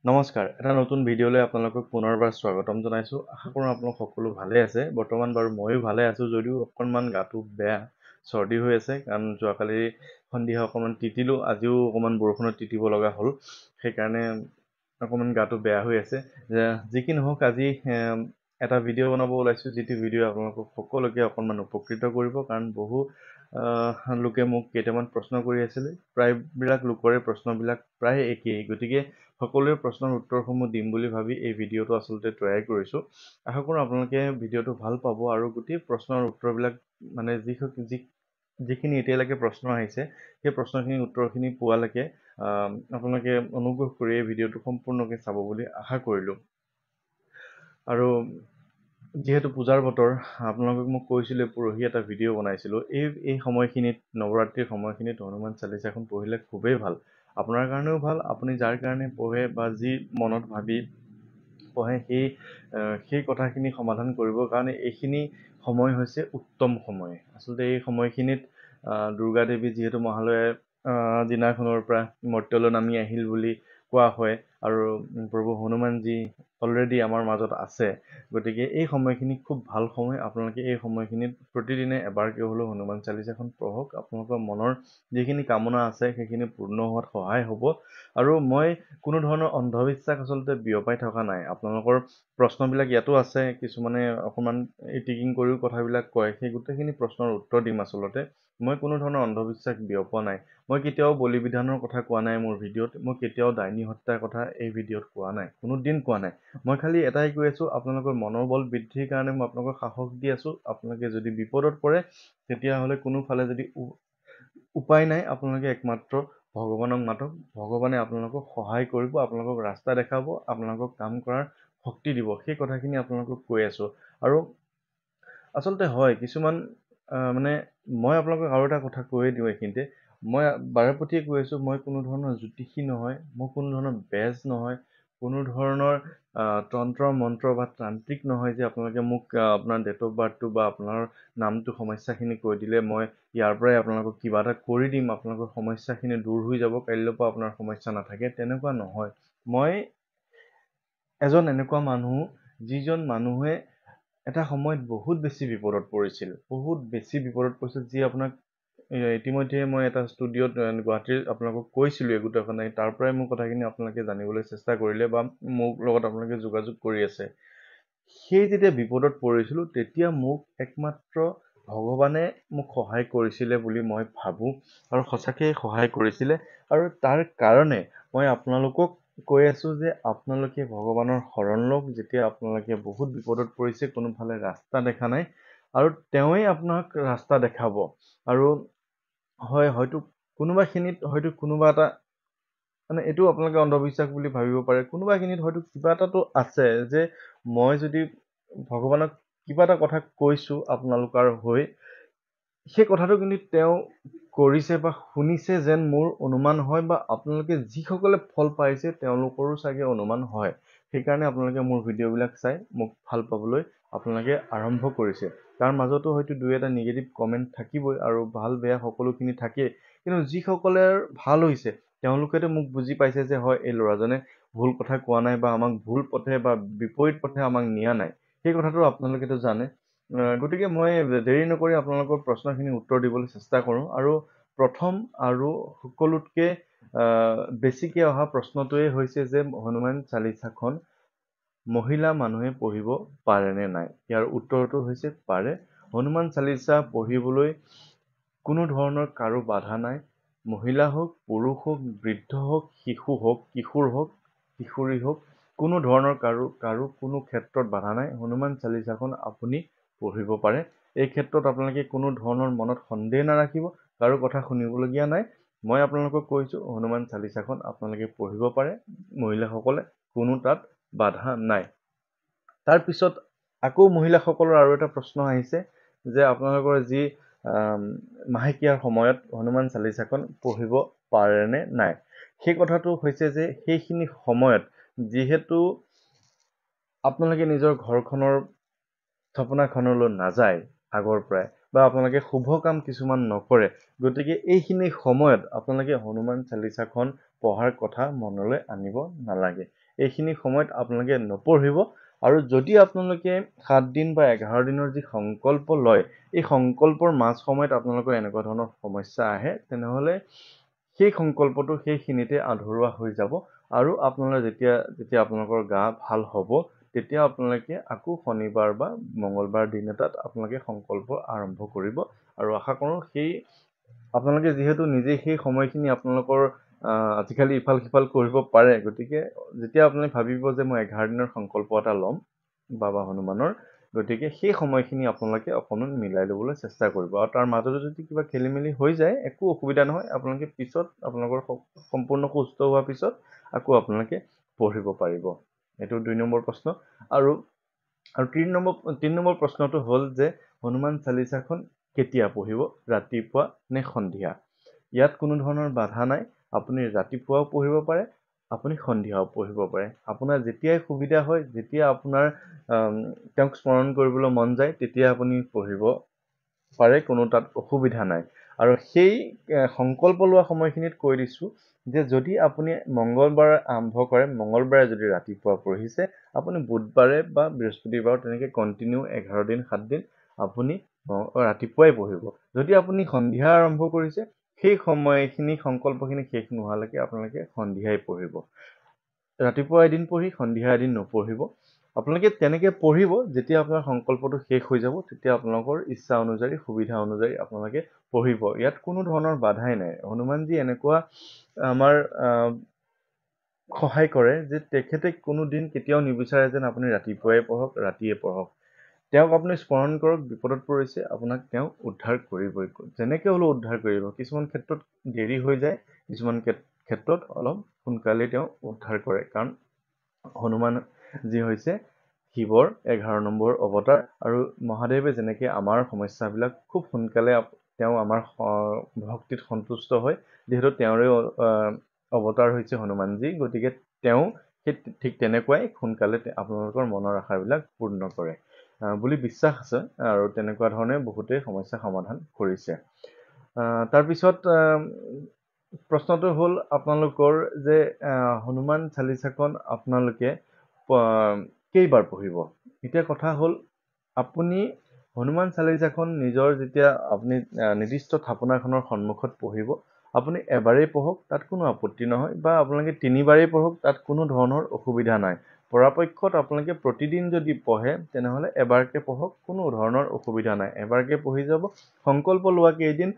নমস্কাৰ, এটা নতুন ভিডিঅ'লৈ আপোনালোকক পুনৰবাৰ স্বাগতম জনাইছোঁ। আশা কৰোঁ আপোনালোক সকলো ভালে আছে। বৰ্তমান বাৰু ময়ো ভালে আছোঁ, যদিও অকণমান গাটো বেয়া, চৰ্দি হৈ আছে। কাৰণ যোৱাকালি সন্ধিয়া অকণমান তিতিলোঁ, আজিও অকণমান বৰষুণত তিতিব লগা হ'ল। সেইকাৰণে অকণমান গাটো বেয়া হৈ আছে। যি কি নহওক, আজি এটা ভিডিঅ' বনাব ওলাইছোঁ, যিটো ভিডিঅ' আপোনালোকক সকলোকে অকণমান উপকৃত কৰিব। কাৰণ বহু লোকে মোক কেইটামান প্ৰশ্ন কৰি আছিলে। প্ৰায়বিলাক লোকৰে প্ৰশ্নবিলাক প্ৰায় একেই। গতিকে সকলোৰে প্ৰশ্নৰ উত্তৰসমূহ দিম বুলি ভাবি এই ভিডিঅ'টো আচলতে তৈয়াৰ কৰিছোঁ। আশা কৰোঁ আপোনালোকে ভিডিঅ'টো ভাল পাব আৰু গোটেই প্ৰশ্নৰ উত্তৰবিলাক মানে যিখিনি এতিয়ালৈকে প্ৰশ্ন আহিছে, সেই প্ৰশ্নখিনিৰ উত্তৰখিনি পোৱালৈকে আপোনালোকে অনুগ্ৰহ কৰি এই ভিডিঅ'টো সম্পূৰ্ণকৈ চাব বুলি আশা কৰিলোঁ। আৰু যিহেতু পূজাৰ বতৰ, আপোনালোকক মোক কৈছিলে পৰহি এটা ভিডিঅ' বনাইছিলোঁ। এই সময়খিনিত, নৱৰাত্ৰিৰ সময়খিনিত হনুমান চালিচাখন পঢ়িলে খুবেই ভাল। আপোনাৰ কাৰণেও ভাল, আপুনি যাৰ কাৰণে পঢ়ে বা যি মনত ভাবি পঢ়ে সেই কথাখিনি সমাধান কৰিবৰ কাৰণে এইখিনি সময় হৈছে উত্তম সময়। আচলতে এই সময়খিনিত দুৰ্গা দেৱী যিহেতু মহালয়াৰ দিনাখনৰ পৰা মৰ্ত্যলৈ নামি আহিল বুলি কোৱা হয়, আৰু প্ৰভু হনুমানজী অলৰেডি আমাৰ মাজত আছে। গতিকে এই সময়খিনি খুব ভাল সময়। আপোনালোকে এই সময়খিনিত প্ৰতিদিনে এবাৰকৈ হ'লেও হনুমান চালিচাখন পঢ়ক। আপোনালোকৰ মনৰ যিখিনি কামনা আছে সেইখিনি পূৰ্ণ হোৱাত সহায় হ'ব। আৰু মই কোনো ধৰণৰ অন্ধবিশ্বাস আচলতে বিয়পাই থকা নাই। আপোনালোকৰ প্ৰশ্নবিলাক ইয়াতো আছে, কিছুমানে অকণমান ইটিকিং কৰিও কথাবিলাক কয়। সেই গোটেইখিনি প্ৰশ্নৰ উত্তৰ দিম আচলতে। মই কোনো ধৰণৰ অন্ধবিশ্বাস বিয়পোৱা নাই। মই কেতিয়াও বলি বিধানৰ কথা কোৱা নাই মোৰ ভিডিঅ'ত। মই কেতিয়াও ডাইনী হত্যাৰ কথা এই ভিডিঅ'ত কোৱা নাই, কোনো দিন কোৱা নাই। মই খালি এটাই কৈ আছোঁ, আপোনালোকৰ মনোবল বৃদ্ধিৰ কাৰণে মই আপোনালোকক সাহস দি আছোঁ। আপোনালোকে যদি বিপদত পৰে, তেতিয়াহ'লে কোনোফালে যদি উপায় নাই, আপোনালোকে একমাত্ৰ ভগৱানক মাতক। ভগৱানে আপোনালোকক সহায় কৰিব, আপোনালোকক ৰাস্তা দেখাব, আপোনালোকক কাম কৰাৰ শক্তি দিব। সেই কথাখিনি আপোনালোকক কৈ আছোঁ। আৰু আচলতে হয়, কিছুমান মানে মই আপোনালোকক আৰু এটা কথা কৈয়ে দিওঁ এইখিনিতে। মই বাৰেপতিয়ে কৈ আছোঁ, মই কোনো ধৰণৰ জ্যোতিষী নহয়, মই কোনো ধৰণৰ বেজ নহয়, কোনো ধৰণৰ তন্ত্ৰ মন্ত্ৰ বা তান্ত্ৰিক নহয় যে আপোনালোকে মোক আপোনাৰ ডেট অফ বাৰ্থটো বা আপোনাৰ নামটো, সমস্যাখিনি কৈ দিলে মই ইয়াৰ পৰাই আপোনালোকক কিবা এটা কৰি দিম, আপোনালোকৰ সমস্যাখিনি দূৰ হৈ যাব, কাইলৈৰ পৰা আপোনাৰ সমস্যা নাথাকে। তেনেকুৱা নহয়। মই এজন এনেকুৱা মানুহ, যিজন মানুহে এটা সময়ত বহুত বেছি বিপদত পৰিছিল, যি আপোনাক ইতিমধ্যে মই এটা ষ্টুডিঅ'ত গুৱাহাটীৰ আপোনালোকক কৈছিলোঁ, গোটেইখনে তাৰ পৰাই মোৰ কথাখিনি আপোনালোকে জানিবলৈ চেষ্টা কৰিলে বা মোৰ লগত আপোনালোকে যোগাযোগ কৰি আছে। সেই যেতিয়া বিপদত পৰিছিলোঁ, তেতিয়া মোক একমাত্ৰ ভগৱানে মোক সহায় কৰিছিলে বুলি মই ভাবোঁ, আৰু সঁচাকৈ সহায় কৰিছিলে। আৰু তাৰ কাৰণে মই আপোনালোকক কৈ আছোঁ যে আপোনালোকে ভগৱানৰ শৰণ লওক। যেতিয়া আপোনালোকে বহুত বিপদত পৰিছে, কোনোফালে ৰাস্তা দেখা নাই, আৰু তেওঁৱেই আপোনাক ৰাস্তা দেখাব। আৰু হয়, হয়তো কোনোবাখিনিত হয়তো কোনোবা এটা মানে এইটো আপোনালোকে অন্ধবিশ্বাস বুলি ভাবিব পাৰে, কোনোবাখিনিত হয়তো কিবা এটাতো আছে যে মই যদি ভগৱানক কিবা এটা কথা কৈছোঁ আপোনালোকৰ হৈ, সেই কথাটো কিন্তু তেওঁ কৰিছে বা শুনিছে যেন মোৰ অনুমান হয়, বা আপোনালোকে যিসকলে ফল পাইছে তেওঁলোকৰো চাগে অনুমান হয়। সেইকাৰণে আপোনালোকে মোৰ ভিডিঅ'বিলাক চাই মোক ভাল পাবলৈ আপোনালোকে আৰম্ভ কৰিছে। তাৰ মাজতো হয়তো দুই এটা নিগেটিভ কমেণ্ট থাকিবই, আৰু ভাল বেয়া সকলোখিনি থাকেই। কিন্তু যিসকলৰ ভাল হৈছে, তেওঁলোকেতো মোক বুজি পাইছে যে হয়, এই ল'ৰাজনে ভুল কথা কোৱা নাই বা আমাক ভুল পথে বা বিপৰীত পথে আমাক নিয়া নাই। সেই কথাটো আপোনালোকেতো জানে। গতিকে মই দেৰি নকৰি আপোনালোকৰ প্ৰশ্নখিনি উত্তৰ দিবলৈ চেষ্টা কৰোঁ। আৰু প্ৰথম আৰু সকলোতকৈ বেছিকৈ অহা প্ৰশ্নটোৱেই হৈছে যে হনুমান চালিচাখন মহিলা মানুহে পঢ়িব পাৰেনে নাই? ইয়াৰ উত্তৰটো হৈছে পাৰে। হনুমান চালিচা পঢ়িবলৈ কোনো ধৰণৰ কাৰো বাধা নাই। মহিলা হওক, পুৰুষ হওক, বৃদ্ধ হওক, শিশু হওক, কিশোৰ হওক, কিশোৰী হওক, কোনো ধৰণৰ কাৰো কোনো ক্ষেত্ৰত বাধা নাই। হনুমান চালিচাখন আপুনি পঢ়িব পাৰে। এই ক্ষেত্ৰত আপোনালোকে কোনো ধৰণৰ মনত সন্দেহ নাৰাখিব, কাৰো কথা শুনিবলগীয়া নাই। মই আপোনালোকক কৈছোঁ, হনুমান চালিচাখন আপোনালোকে পঢ়িব পাৰে, মহিলাসকলে, কোনো তাত বাধা নাই। তাৰপিছত আকৌ মহিলাসকলৰ আৰু এটা প্ৰশ্ন আহিছে যে আপোনালোকৰ যি মাহেকীয়াৰ সময়ত হনুমান চালিচাখন পঢ়িব পাৰেনে নাই? সেই কথাটো হৈছে যে সেইখিনি সময়ত যিহেতু আপোনালোকে নিজৰ ঘৰখনৰ স্থাপনাখনলৈ নাযায় আগৰ পৰাই, বা আপোনালোকে শুভ কাম কিছুমান নকৰে। গতিকে এইখিনি সময়ত আপোনালোকে হনুমান চালিচাখন পঢ়াৰ কথা মনলৈ আনিব নালাগে। এইখিনি সময়ত আপোনালোকে নপঢ়িব। আৰু যদি আপোনালোকে 7 দিন বা 11 দিনৰ যি সংকল্প লয়, এই সংকল্পৰ মাজ সময়ত আপোনালোকৰ এনেকুৱা ধৰণৰ সমস্যা আহে, তেনেহ'লে সেই সংকল্পটো সেইখিনিতে আধৰুৱা হৈ যাব। আৰু আপোনালোকে যেতিয়া আপোনালোকৰ গা ভাল হ'ব, তেতিয়া আপোনালোকে আকৌ শনিবাৰ বা মঙ্গলবাৰ দিন এটাত আপোনালোকে সংকল্প আৰম্ভ কৰিব। আৰু আশা কৰোঁ আপোনালোকে যিহেতু নিজে সেই সময়খিনি আপোনালোকৰ আজিকালি ইফাল সিফাল কৰিব পাৰে, গতিকে যেতিয়া আপুনি ভাবিব যে মই 11 দিনৰ সংকল্প এটা ল'ম বাবা হনুমানৰ, গতিকে সেই সময়খিনি আপোনালোকে অকণমান মিলাই ল'বলৈ চেষ্টা কৰিব। আৰু তাৰ মাজতে যদি কিবা খেলি মেলি হৈ যায়, একো অসুবিধা নহয়। আপোনালোকে পিছত আপোনালোকৰ সম্পূৰ্ণ সুস্থ হোৱাৰ পিছত আকৌ আপোনালোকে পঢ়িব পাৰিব। এইটো 2 নম্বৰ প্ৰশ্ন। আৰু 3 নম্বৰ প্ৰশ্নটো হ'ল যে হনুমান চালিচাখন কেতিয়া পঢ়িব, ৰাতিপুৱা নে সন্ধিয়া? ইয়াত কোনো ধৰণৰ বাধা নাই। আপুনি ৰাতিপুৱাও পঢ়িব পাৰে, আপুনি সন্ধিয়াও পঢ়িব পাৰে। আপোনাৰ যেতিয়াই সুবিধা হয়, যেতিয়া আপোনাৰ তেওঁক স্মৰণ কৰিবলৈ মন যায়, তেতিয়া আপুনি পঢ়িব পাৰে, কোনো তাত অসুবিধা নাই। আৰু সেই সংকল্প লোৱা সময়খিনিত কৈ দিছোঁ যে যদি আপুনি মঙ্গলবাৰে আৰম্ভ কৰে, মঙ্গলবাৰে যদি ৰাতিপুৱা পঢ়িছে, আপুনি বুধবাৰে বা বৃহস্পতিবাৰ তেনেকৈ কণ্টিনিউ 11 দিন 7 দিন আপুনি ৰাতিপুৱাই পঢ়িব। যদি আপুনি সন্ধিয়া আৰম্ভ কৰিছে, সেই সময়খিনি সংকল্পখিনি শেষ নোহোৱালৈকে আপোনালোকে সন্ধিয়াই পঢ়িব। ৰাতিপুৱা এদিন পঢ়ি সন্ধিয়া এদিন নপঢ়িব। আপোনালোকে তেনেকৈ পঢ়িব, যেতিয়া আপোনাৰ সংকল্পটো শেষ হৈ যাব, তেতিয়া আপোনালোকৰ ইচ্ছা অনুযায়ী, সুবিধা অনুযায়ী আপোনালোকে পঢ়িব। ইয়াত কোনো ধৰণৰ বাধাই নাই। হনুমানজী এনেকুৱা আমাৰ সহায় কৰে যে তেখেতে কোনো দিন কেতিয়াও নিবিচাৰে যেন আপুনি ৰাতিপুৱাই পঢ়ক, ৰাতিয়ে পঢ়ক। তেওঁক আপুনি স্মৰণ কৰক, বিপদত পৰিছে, আপোনাক তেওঁ উদ্ধাৰ কৰিবই। যেনেকৈ হ'লেও উদ্ধাৰ কৰিব। কিছুমান ক্ষেত্ৰত দেৰি হৈ যায়, কিছুমান ক্ষেত্ৰত অলপ সোনকালে তেওঁ উদ্ধাৰ কৰে। কাৰণ হনুমান যি হৈছে শিৱৰ 11 নম্বৰ অৱতাৰ। আৰু মহাদেৱে যেনেকৈ আমাৰ সমস্যাবিলাক খুব সোনকালে তেওঁ আমাৰ ভক্তিত সন্তুষ্ট হয়, যিহেতু তেওঁৰে অৱতাৰ হৈছে হনুমানজী, গতিকে তেওঁ ঠিক তেনেকুৱাই সোনকালে আপোনালোকৰ মনৰ আশাবিলাক পূৰ্ণ কৰে বুলি বিশ্বাস আছে। আৰু তেনেকুৱা ধৰণে বহুতেই সমস্যা সমাধান কৰিছে। তাৰপিছত প্ৰশ্নটো হ'ল আপোনালোকৰ যে হনুমান চালিচাখন আপোনালোকে কেইবাৰ পঢ়িব? এতিয়া কথা হ'ল, আপুনি হনুমান চালিচাখন নিজৰ যেতিয়া আপুনি নিৰ্দিষ্ট থাপনাখনৰ সন্মুখত পঢ়িব, আপুনি এবাৰেই পঢ়ক, তাত কোনো আপত্তি নহয়। বা আপোনালোকে 3 বাৰেই পঢ়ক, তাত কোনো ধৰণৰ অসুবিধা নাই। পৰাপক্ষত আপোনালোকে প্ৰতিদিন যদি পঢ়ে, তেনেহ'লে এবাৰকৈ পঢ়ক, কোনো ধৰণৰ অসুবিধা নাই। এবাৰকৈ পঢ়ি যাব। সংকল্প লোৱা কেইদিন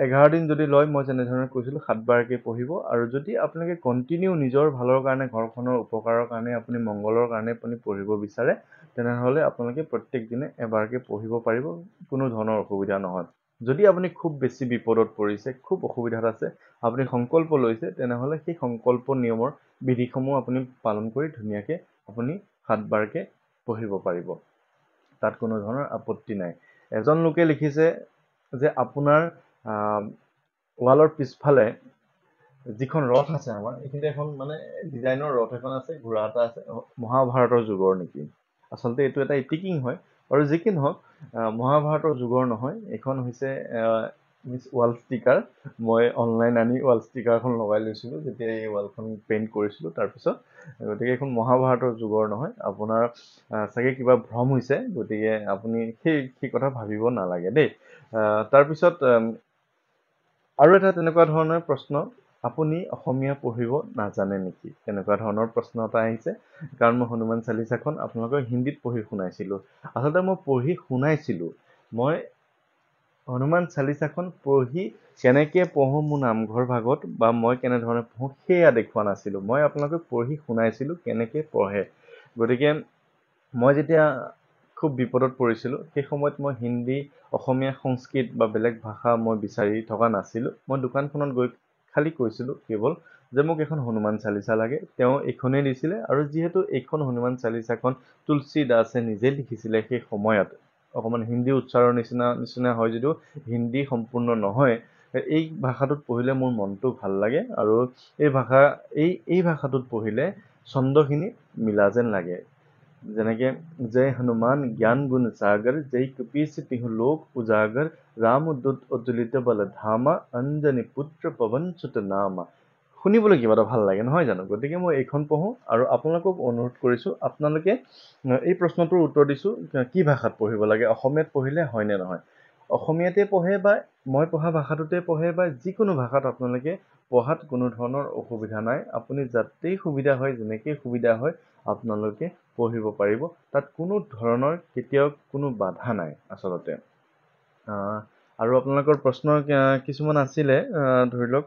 11 দিন যদি লয়, মই যেনেধৰণে কৈছিলোঁ 7 বাৰকৈ পঢ়িব। আৰু যদি আপোনালোকে কণ্টিনিউ নিজৰ ভালৰ কাৰণে, ঘৰখনৰ উপকাৰৰ কাৰণে, আপুনি মংগলৰ কাৰণে আপুনি পঢ়িব বিচাৰে, তেনেহ'লে আপোনালোকে প্ৰত্যেক দিনে এবাৰকৈ পঢ়িব পাৰিব, কোনো ধৰণৰ অসুবিধা নহয়। যদি আপুনি খুব বেছি বিপদত পৰিছে, খুব অসুবিধাত আছে, আপুনি সংকল্প লৈছে, তেনেহ'লে সেই সংকল্প নিয়মৰ বিধিসমূহ আপুনি পালন কৰি ধুনীয়াকৈ আপুনি 7 বাৰকৈ পঢ়িব পাৰিব। তাত কোনো ধৰণৰ আপত্তি নাই। এজন লোকে লিখিছে যে আপোনাৰ ৱালৰ পিছফালে যিখন ৰথ আছে আমাৰ, এইখিনিতে এখন মানে ডিজাইনৰ ৰথ এখন আছে, ঘোঁৰা এটা আছে, মহাভাৰতৰ যুগৰ নেকি। আচলতে এইটো এটা ইটিকিং হয়। আৰু যি কি নহওক, মহাভাৰতৰ যুগৰ নহয়, এইখন হৈছে ৱাল ষ্টিকাৰ। মই অনলাইন আনি ৱাল ষ্টিকাৰখন লগাই লৈছিলোঁ যেতিয়া এই ৱালখন পেইণ্ট কৰিছিলোঁ তাৰপিছত। গতিকে এইখন মহাভাৰতৰ যুগৰ নহয়। আপোনাৰ চাগে কিবা ভ্ৰম হৈছে, গতিকে আপুনি সেই কথা ভাবিব নালাগে দেই। তাৰপিছত আৰু এটা তেনেকুৱা ধৰণৰ প্ৰশ্ন, আপুনি অসমীয়া পঢ়িব নাজানে নেকি? তেনেকুৱা ধৰণৰ প্ৰশ্ন এটা আহিছে। কাৰণ মই হনুমান চালিচাখন আপোনালোকক হিন্দীত পঢ়ি শুনাইছিলোঁ। আচলতে মই পঢ়ি শুনাইছিলোঁ। মই হনুমান চালিচাখন পঢ়ি কেনেকৈ পঢ়োঁ মোৰ নামঘৰ ভাগত, বা মই কেনেধৰণে পঢ়োঁ সেয়া দেখুওৱা নাছিলোঁ। মই আপোনালোকক পঢ়ি শুনাইছিলোঁ কেনেকৈ পঢ়ে। গতিকে মই যেতিয়া খুব বিপদত পৰিছিলোঁ, সেই সময়ত মই হিন্দী, অসমীয়া, সংস্কৃত বা বেলেগ ভাষা মই বিচাৰি থকা নাছিলোঁ। মই দোকানখনত গৈ খালি কৈছিলোঁ কেৱল যে মোক এখন হনুমান চালিচা লাগে। তেওঁ এইখনেই দিছিলে। আৰু যিহেতু এইখন হনুমান চালিচাখন তুলসী দাসে নিজে লিখিছিলে, সেই সময়ত অকণমান হিন্দী উচ্চাৰৰ নিচিনা হয় যদিও হিন্দী সম্পূৰ্ণ নহয়। এই ভাষাটোত পঢ়িলে মোৰ মনটো ভাল লাগে। আৰু এই ভাষাটোত পঢ়িলে ছন্দখিনি মিলা যেন লাগে। যেনেকে জয় হনুমান জ্ঞান গুণ সাগৰ জয় কপীশ তিহু লোক উজাগৰ ৰাম দূত অতুলিত বল ধামা অঞ্জনী পুত্ৰ পৱন সুত নামা। শুনিবলৈ কিবা এটা ভাল লাগে নহয় জানো? গতিকে মই এইখন পঢ়োঁ আৰু আপোনালোকক অনুৰোধ কৰিছোঁ আপোনালোকে এই প্ৰশ্নটোৰ উত্তৰ দিছোঁ কি ভাষাত পঢ়িব লাগে, অসমীয়াত পঢ়িলে হয় নে নহয়। অসমীয়াতে পঢ়ে বা মই পঢ়া ভাষাটোতে পঢ়ে বা যিকোনো ভাষাত আপোনালোকে পঢ়াত কোনো ধৰণৰ অসুবিধা নাই। আপুনি যাতেই সুবিধা হয় যেনেকৈ সুবিধা হয় আপোনালোকে পঢ়িব পাৰিব। তাত কোনো ধৰণৰ কেতিয়াও কোনো বাধা নাই আচলতে। আৰু আপোনালোকৰ প্ৰশ্ন কিছুমান আছিলে, ধৰি লওক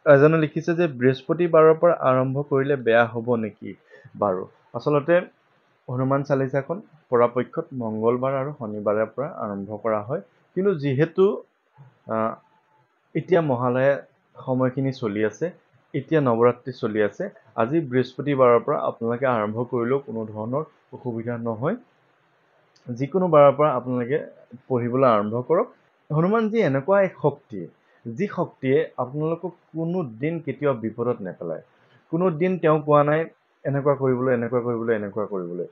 এজনে লিখিছে যে বৃহস্পতিবাৰৰ পৰা আৰম্ভ কৰিলে বেয়া হ'ব নেকি বাৰু। আচলতে হনুমান চালিচাখন পৰাপক্ষত মংগলবাৰ আৰু শনিবাৰৰ পৰা আৰম্ভ কৰা হয়। কিন্তু যিহেতু এতিয়া মহালয়া সময়খিনি চলি আছে, এতিয়া নৱৰাত্ৰি চলি আছে, আজি বৃহস্পতিবাৰৰ পৰা আপোনালোকে আৰম্ভ কৰিলেও কোনো ধৰণৰ অসুবিধা নহয়। যিকোনো বাৰৰ পৰা আপোনালোকে পঢ়িবলৈ আৰম্ভ কৰক। হনুমানজী এনেকুৱা এক শক্তি, যি শক্তিয়ে আপোনালোকক কোনো দিন কেতিয়াও বিপদত নেপেলায়। কোনো দিন তেওঁ কোৱা নাই এনেকুৱা কৰিবলৈ, এনেকুৱা কৰিবলৈ, এনেকুৱা কৰিবলৈ।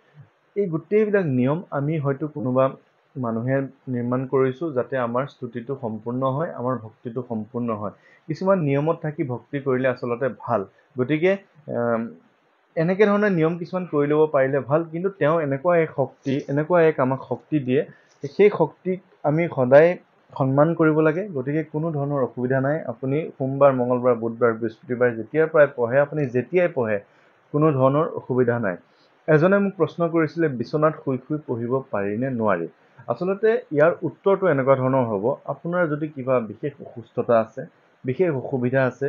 এই গোটেইবিলাক নিয়ম আমি হয়তো কোনোবা মানুহে নিৰ্মাণ কৰিছোঁ যাতে আমাৰ স্তুতিটো সম্পূৰ্ণ হয়, আমাৰ ভক্তিটো সম্পূৰ্ণ হয়। কিছুমান নিয়মত থাকি ভক্তি কৰিলে আচলতে ভাল। গতিকে এনেকৈ ধৰণে নিয়ম কিছুমান কৰি ল'ব পাৰিলে ভাল। কিন্তু তেওঁ এনেকুৱা এক শক্তি, এনেকুৱা এক আমাক শক্তি দিয়ে, সেই শক্তিক আমি সদায় সন্মান কৰিব লাগে। গতিকে কোনো ধৰণৰ অসুবিধা নাই। আপুনি সোমবাৰ, মঙলবাৰ, বুধবাৰ, বৃহস্পতিবাৰ যেতিয়াৰ পৰাই পঢ়ে, আপুনি যেতিয়াই পঢ়ে কোনো ধৰণৰ অসুবিধা নাই। এজনে মোক প্ৰশ্ন কৰিছিলে বিচনাত শুই শুই পঢ়িব পাৰি নে নোৱাৰি। আচলতে ইয়াৰ উত্তৰটো এনেকুৱা ধৰণৰ হ'ব, আপোনাৰ যদি কিবা বিশেষ অসুস্থতা আছে, বিশেষ অসুবিধা আছে,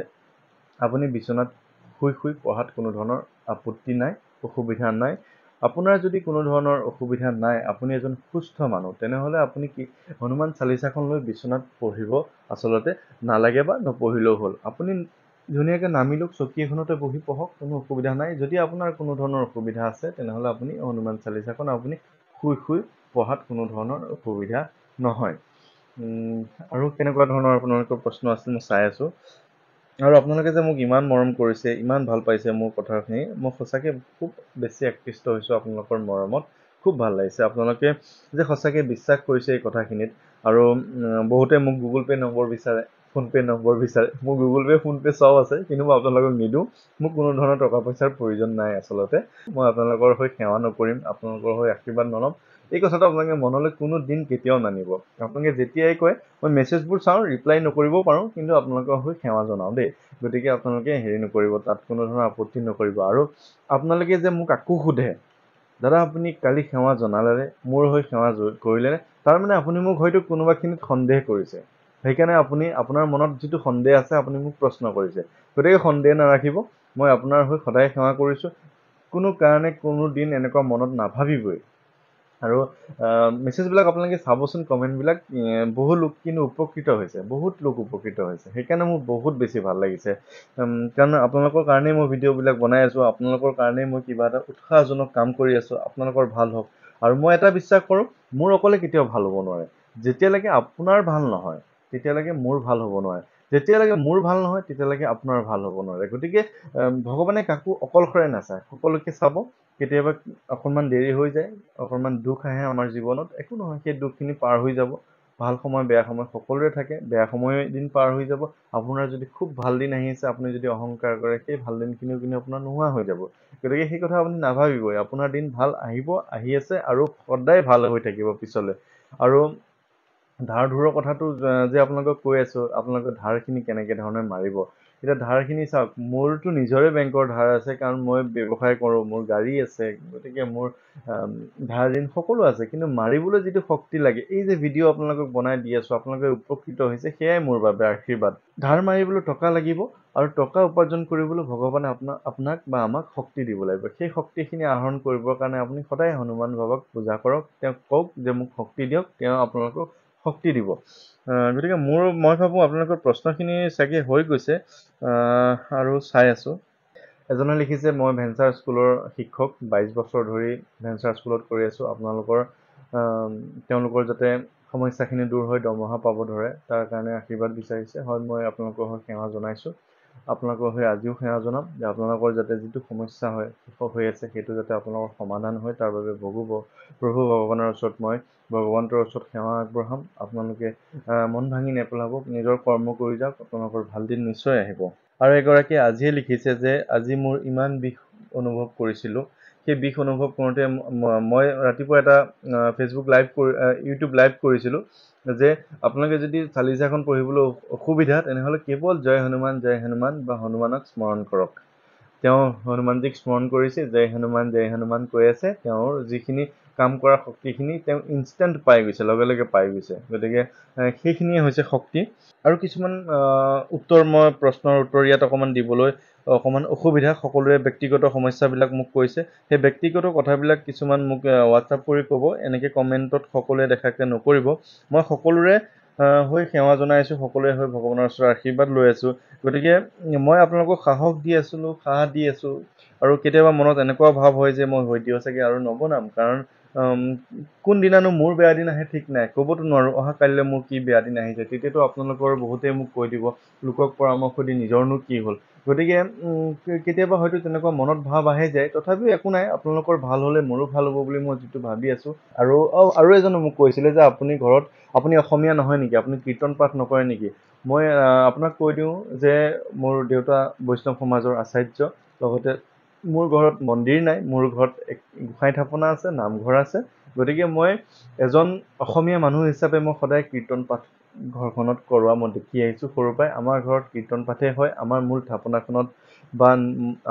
আপুনি বিচনাত শুই শুই পঢ়াত কোনো ধৰণৰ আপত্তি নাই, অসুবিধা নাই। আপোনাৰ যদি কোনো ধৰণৰ অসুবিধা নাই, আপুনি এজন সুস্থ মানুহ, তেনেহ'লে আপুনি কি হনুমান চালিচাখন লৈ বিচনাত পঢ়িব আচলতে নালাগে বা নপঢ়িলেও হ'ল। আপুনি ধুনীয়াকৈ নামি লওক, চকী এখনতে বহি পঢ়ক, কোনো অসুবিধা নাই। যদি আপোনাৰ কোনো ধৰণৰ অসুবিধা আছে তেনেহ'লে আপুনি হনুমান চালিচাখন আপুনি শুই শুই পঢ়াত কোনো ধৰণৰ অসুবিধা নহয়। আৰু কেনেকুৱা ধৰণৰ আপোনালোকৰ প্ৰশ্ন আছিল মই চাই আছোঁ। আৰু আপোনালোকে যে মোক ইমান মৰম কৰিছে, ইমান ভাল পাইছে মোৰ কথাখিনি, মই সঁচাকৈ খুব বেছি আকৃষ্ট হৈছোঁ আপোনালোকৰ মৰমত। খুব ভাল লাগিছে আপোনালোকে যে সঁচাকৈ বিশ্বাস কৰিছে এই কথাখিনিত। আৰু বহুতে মোক গুগল পে' নম্বৰ বিচাৰে, ফোনপে' নম্বৰ বিচাৰে। মোৰ গুগল পে' ফোনপে' চব আছে, কিন্তু মই আপোনালোকক নিদিওঁ। মোক কোনো ধৰণৰ টকা পইচাৰ প্ৰয়োজন নাই আচলতে। মই আপোনালোকৰ হৈ সেৱা নকৰিম, আপোনালোকৰ হৈ আশীৰ্বাদ নল'ম। এই কথাটো আপোনালোকে মনলৈ কোনো দিন কেতিয়াও নানিব। আপোনালোকে যেতিয়াই কয় মই মেছেজবোৰ চাওঁ, ৰিপ্লাই নকৰিবও পাৰোঁ, কিন্তু আপোনালোকৰ হৈ সেৱা জনাওঁ দেই। গতিকে আপোনালোকে হেৰি নকৰিব, তাত কোনো ধৰণৰ আপত্তি নকৰিব। আৰু আপোনালোকে যে মোক আকৌ সোধে দাদা আপুনি কালি সেৱা জনালে, মোৰ হৈ সেৱা কৰিলেনে, তাৰমানে আপুনি মোক হয়তো কোনোবাখিনিত সন্দেহ কৰিছে। সেইকাৰণে আপুনি আপোনাৰ মনত যিটো সন্দেহ আছে আপুনি মোক প্ৰশ্ন কৰিছে। গতিকে সন্দেহ নাৰাখিব, মই আপোনাৰ হৈ সদায় সেৱা কৰিছোঁ। কোনো কাৰণে কোনো দিন এনেকুৱা মনত নাভাবিবই। আৰু মেছেজবিলাক আপোনালোকে চাবচোন, কমেণ্টবিলাক বহু লোক কিন্তু উপকৃত হৈছে, বহুত লোক উপকৃত হৈছে। সেইকাৰণে মোৰ বহুত বেছি ভাল লাগিছে। কাৰণ আপোনালোকৰ কাৰণেই মই ভিডিঅ'বিলাক বনাই আছোঁ, আপোনালোকৰ কাৰণেই মই কিবা এটা উৎসাহজনক কাম কৰি আছোঁ, আপোনালোকৰ ভাল হওক। আৰু মই এটা বিশ্বাস কৰোঁ, মোৰ অকলে কেতিয়াও ভাল হ'ব নোৱাৰে। যেতিয়ালৈকে আপোনাৰ ভাল নহয় তেতিয়ালৈকে মোৰ ভাল হ'ব নোৱাৰে। যেতিয়ালৈকে মোৰ ভাল নহয় তেতিয়ালৈকে আপোনাৰ ভাল হ'ব নোৱাৰে। গতিকে ভগৱানে কাকো অকলশৰে নাচায়, সকলোকে চাব। কেতিয়াবা অকণমান দেৰি হৈ যায়, অকণমান দুখ আহে আমাৰ জীৱনত, একো নহয়, সেই দুখখিনি পাৰ হৈ যাব। ভাল সময় বেয়া সময় সকলোৰে থাকে, বেয়া সময় এদিন পাৰ হৈ যাব। আপোনাৰ যদি খুব ভাল দিন আহি আছে, আপুনি যদি অহংকাৰ কৰে, সেই ভাল দিনখিনিও কিন্তু আপোনাৰ নোহোৱা হৈ যাব। গতিকে সেই কথা আপুনি নাভাবিবই, আপোনাৰ দিন ভাল আহিব, আহি আছে আৰু সদায় ভাল হৈ থাকিব পিছলৈ। আৰু ধাৰ ধুৰৰ কথাটো যে আপোনালোকক কৈ আছোঁ, আপোনালোকে ধাৰখিনি কেনেকৈ ধৰণে মাৰিব। এতিয়া ধাৰখিনি চাওক, মোৰতো নিজৰে বেংকৰ ধাৰ আছে, কাৰণ মই ব্যৱসায় কৰোঁ, মোৰ গাড়ী আছে, গতিকে মোৰ ধাৰ ঋণ সকলো আছে। কিন্তু মাৰিবলৈ যিটো শক্তি লাগে, এই যে ভিডিঅ' আপোনালোকক বনাই দি আছোঁ, আপোনালোকে উপকৃত হৈছে, সেয়াই মোৰ বাবে আশীৰ্বাদ। ধাৰ মাৰিবলৈ টকা লাগিব, আৰু টকা উপাৰ্জন কৰিবলৈ ভগৱানে আপোনাক বা আমাক শক্তি দিব লাগিব। সেই শক্তিখিনি আহৰণ কৰিবৰ কাৰণে আপুনি সদায় হনুমান বাবাক পূজা কৰক, তেওঁক কওক যে মোক শক্তি দিয়ক, তেওঁ আপোনালোকক শক্তি দিব। গতিকে মই ভাবোঁ আপোনালোকৰ প্ৰশ্নখিনি চাগে হৈ গৈছে। আৰু চাই আছোঁ, এজনে লিখিছে মই ভেঞ্চাৰ স্কুলৰ শিক্ষক, 22 বছৰ ধৰি ভেঞ্চাৰ স্কুলত কৰি আছোঁ। তেওঁলোকৰ যাতে সমস্যাখিনি দূৰ হৈ দৰমহা পাব ধৰে, তাৰ কাৰণে আশীৰ্বাদ বিচাৰিছে। হয়, মই আপোনালোকৰ হৈ সেৱা জনাইছোঁ। আপোনালোকৰ হৈ আজিও সেৱা জনাম যে আপোনালোকৰ যাতে যিটো সমস্যা হৈ আছে সেইটো যাতে আপোনালোকৰ সমাধান হয় তাৰ বাবে প্ৰভু ভগৱানৰ ওচৰত মই ভগৱন্তৰ ওচৰত সেৱা আগবঢ়াম। আপোনালোকে মন ভাঙি নেপেলাব, নিজৰ কৰ্ম কৰি যাওক, আপোনালোকৰ ভাল দিন নিশ্চয় আহিব। আৰু এগৰাকীয়ে আজিয়ে লিখিছে যে আজি মোৰ ইমান বিষ অনুভৱ কৰিছিলোঁ, সেই বিষ অনুভৱ কৰোঁতে মই ৰাতিপুৱা এটা ফেচবুক লাইভ ইউটিউব লাইভ কৰিছিলোঁ যে আপোনালোকে যদি চালিচাখন পঢ়িবলৈ অসুবিধা তেনেহ'লে কেৱল জয় হনুমান বা হনুমানক স্মৰণ কৰক। তেওঁ হনুমানজীক স্মৰণ কৰিছে, জয় হনুমান কৈ আছে, তেওঁৰ যিখিনি কাম কৰা শক্তিখিনি তেওঁ ইনষ্টেণ্ট পাই গৈছে, লগে লগে পাই গৈছে। গতিকে সেইখিনিয়ে হৈছে শক্তি। আৰু কিছুমান প্ৰশ্নৰ উত্তৰ ইয়াত অকণমান দিবলৈ অকণমান অসুবিধা, সকলোৰে ব্যক্তিগত সমস্যাবিলাক মোক কৈছে। সেই ব্যক্তিগত কথাবিলাক কিছুমান মোক হোৱাটছআপ কৰি ক'ব, এনেকৈ কমেণ্টত সকলোৱে দেখাকৈ নকৰিব। মই সকলোৰে হৈ সেৱা জনাইছোঁ, সকলোৰে হৈ ভগৱানৰ ওচৰত আশীৰ্বাদ লৈ আছোঁ। গতিকে মই আপোনালোকক সাহস দি আছোঁ আৰু কেতিয়াবা মনত এনেকুৱা ভাৱ হয় যে মই হয়তো চাগে আৰু নবনাম, কাৰণ কোনদিনানো মোৰ বেয়া দিন আহে ঠিক নাই, ক'বতো নোৱাৰোঁ অহা কাইলৈ মোৰ কি বেয়া দিন আহিছে। তেতিয়াতো আপোনালোকৰ বহুতেই মোক কৈ দিব লোকক পৰামৰ্শ দি নিজৰনো কি হ'ল। গতিকে কেতিয়াবা হয়তো তেনেকুৱা মনত ভাৱ আহি যায়, তথাপিও একো নাই, আপোনালোকৰ ভাল হ'লে মোৰো ভাল হ'ব বুলি মই যিটো ভাবি আছোঁ। আৰু এজনে মোক কৈছিলে যে আপুনি অসমীয়া নহয় নেকি, আপুনি কীৰ্তন পাঠ নকৰে নেকি? মই আপোনাক কৈ দিওঁ যে মোৰ দেউতা বৈষ্ণৱ সমাজৰ আচাৰ্য, লগতে মোৰ ঘৰত মন্দিৰ নাই, মোৰ ঘৰত গোসাঁই থাপনা আছে, নামঘৰ আছে। গতিকে মই এজন অসমীয়া মানুহ হিচাপে মই সদায় কীৰ্তন পাঠ ঘৰখনত কৰোৱা মই দেখি আহিছোঁ সৰুৰ পৰাই। আমাৰ ঘৰত কীৰ্তন পাঠেই হয়, আমাৰ মূল থাপনাখনত বা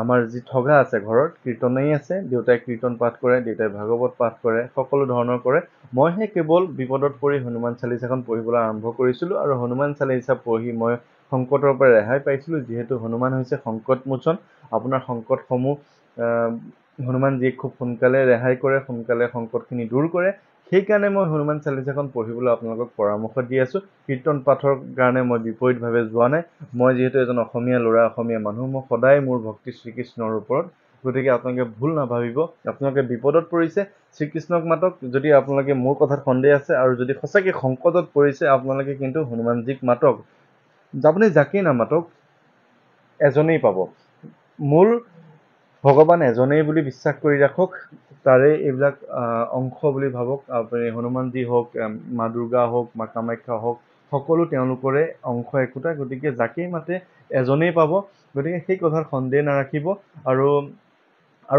আমাৰ যি ঠগা আছে ঘৰত কীৰ্তনেই আছে। দেউতাই কীৰ্তন পাঠ কৰে, দেউতাই ভাগৱত পাঠ কৰে, সকলো ধৰণৰ কৰে। মইহে কেৱল বিপদত পৰি হনুমান চালিচাখন পঢ়িবলৈ আৰম্ভ কৰিছিলোঁ, আৰু হনুমান চালিচা পঢ়ি মই সংকটৰ পৰা ৰেহাই পাইছিলোঁ। যিহেতু হনুমান হৈছে সংকট মোচন, আপোনাৰ সংকটসমূহ হনুমানজীয়ে খুব সোনকালে ৰেহাই কৰে, সোনকালে সংকটখিনি দূৰ কৰে। সেইকাৰণে মই হনুমান চালিচাখন পঢ়িবলৈ আপোনালোকক পৰামৰ্শ দি আছোঁ। কীৰ্তন পাঠৰ কাৰণে মই বিপৰীতভাৱে যোৱা নাই। মই যিহেতু এজন অসমীয়া ল'ৰা, অসমীয়া মানুহ, মই সদায় মোৰ ভক্তি শ্ৰীকৃষ্ণৰ ওপৰত। গতিকে আপোনালোকে ভুল নাভাবিব, আপোনালোকে বিপদত পৰিছে শ্ৰীকৃষ্ণক মাতক। যদি আপোনালোকে মোৰ কথাত সন্দেহ আছে আৰু যদি সঁচাকৈ সংকটত পৰিছে, আপোনালোকে কিন্তু হনুমানজীক মাতক। আপুনি যাকেই নামাতক এজনেই পাব, মূল ভগৱান এজনেই বুলি বিশ্বাস কৰি ৰাখক। তাৰে এইবিলাক অংশ বুলি ভাবক। আপুনি হনুমানজী হওক, মা দুৰ্গা হওক, মা কামাখ্যা হওক, সকলো তেওঁলোকৰে অংশ একোটা। গতিকে যাকেই মাতে এজনেই পাব। গতিকে সেই কথাত সন্দেহ নাৰাখিব। আৰু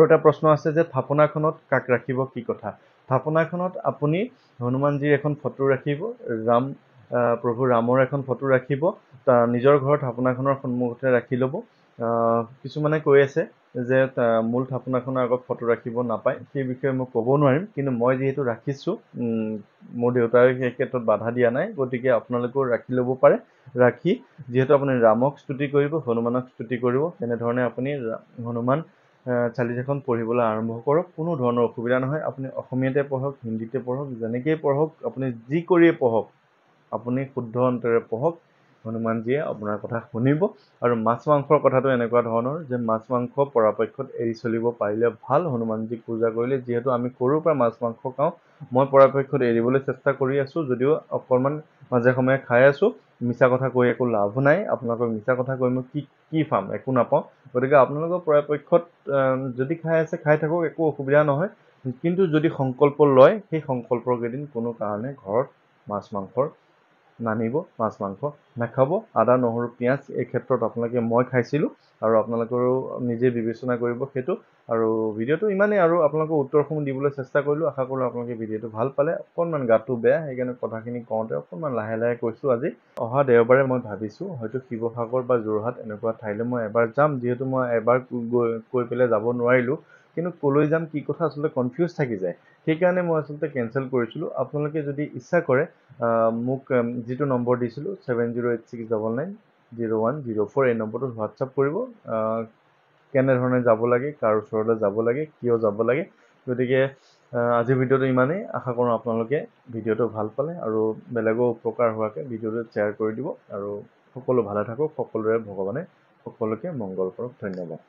এটা প্ৰশ্ন আছে যে থাপনাখনত কাক ৰাখিব, কি কথা? থাপনাখনত আপুনি হনুমানজীৰ এখন ফটো ৰাখিব, প্ৰভু ৰামৰ এখন ফটো ৰাখিব, নিজৰ ঘৰৰ থাপনাখনৰ সন্মুখতে ৰাখি ল'ব। কিছুমানে কৈ আছে যে মূল থাপনাখনৰ আগত ফটো ৰাখিব নাপায়, সেই বিষয়ে মই ক'ব নোৱাৰিম। কিন্তু মই যিহেতু ৰাখিছোঁ, মোৰ দেউতাই সেই ক্ষেত্ৰত বাধা দিয়া নাই, গতিকে আপোনালোকেও ৰাখি ল'ব পাৰে। ৰাখি যিহেতু আপুনি ৰামক স্তুতি কৰিব, হনুমানক স্তুতি কৰিব, তেনেধৰণে আপুনি হনুমান চালিচাখন পঢ়িবলৈ আৰম্ভ কৰক। কোনো ধৰণৰ অসুবিধা নহয়। আপুনি অসমীয়াতে পঢ়ক, হিন্দীতে পঢ়ক, যেনেকেই পঢ়ক, আপুনি যি কৰিয়ে পঢ়ক, আপুনি শুদ্ধ অন্তৰে পঢ়ক। হনুমানজীয়ে আপোনাৰ কথা শুনিব। আৰু মাছ মাংসৰ কথাটো এনেকুৱা ধৰণৰ যে মাছ মাংস পৰাপক্ষত এৰি চলিব পাৰিলে ভাল, হনুমানজীক পূজা কৰিলে। যিহেতু আমি সৰুৰ পৰা মাছ মাংস খাওঁ, মই পৰাপক্ষত এৰিবলৈ চেষ্টা কৰি আছোঁ, যদিও অকণমান মাজে সময়ে খাই আছোঁ। মিছা কথা কৈ একো লাভ নাই, আপোনালোকক মিছা কথা কৈ মই কি পাম, একো নাপাওঁ। গতিকে আপোনালোকৰ পৰাপক্ষত যদি খাই আছে খাই থাকক, একো অসুবিধা নহয়। কিন্তু যদি সংকল্প লয়, সেই সংকল্পৰ কেইদিন কোনো কাৰণে ঘৰত মাছ মাংসৰ নানিব, মাছ মাংস নাখাব। আদা নহৰু পিঁয়াজ এই ক্ষেত্ৰত আপোনালোকে মই খাইছিলোঁ, আৰু আপোনালোকেও নিজে বিবেচনা কৰিব সেইটো। আৰু ভিডিঅ'টো ইমানেই, আৰু আপোনালোকৰ উত্তৰসমূহ দিবলৈ চেষ্টা কৰিলোঁ। আশা কৰোঁ আপোনালোকে ভিডিঅ'টো ভাল পালে। অকণমান গাটো বেয়া, সেইকাৰণে কথাখিনি কওঁতে অকণমান লাহে লাহে কৈছোঁ আজি। অহা দেওবাৰে মই ভাবিছোঁ হয়তো শিৱসাগৰ বা যোৰহাট এনেকুৱা ঠাইলৈ মই এবাৰ যাম। যিহেতু মই এবাৰ কৈ পেলাই যাব নোৱাৰিলোঁ, কিন্তু ক'লৈ যাম কি কথা আচলতে কনফিউজ থাকি যায়। সেইকাৰণে মই আচলতে কেঞ্চেল কৰিছিলোঁ। আপোনালোকে যদি ইচ্ছা কৰে মোক যিটো নম্বৰ দিছিলোঁ 7086990104 এই নম্বৰটোত হোৱাটছআপ কৰিব। কেনেধৰণে যাব লাগে, কাৰ ওচৰলৈ যাব লাগে, কিয় যাব লাগে। গতিকে আজিৰ ভিডিঅ'টো ইমানেই। আশা কৰোঁ আপোনালোকে ভিডিঅ'টো ভাল পালে, আৰু বেলেগো উপকাৰ হোৱাকৈ ভিডিঅ'টো শ্বেয়াৰ কৰি দিব। আৰু সকলো ভালে থাকক, সকলোৰে ভগৱানে সকলোকে মংগল কৰক। ধন্যবাদ।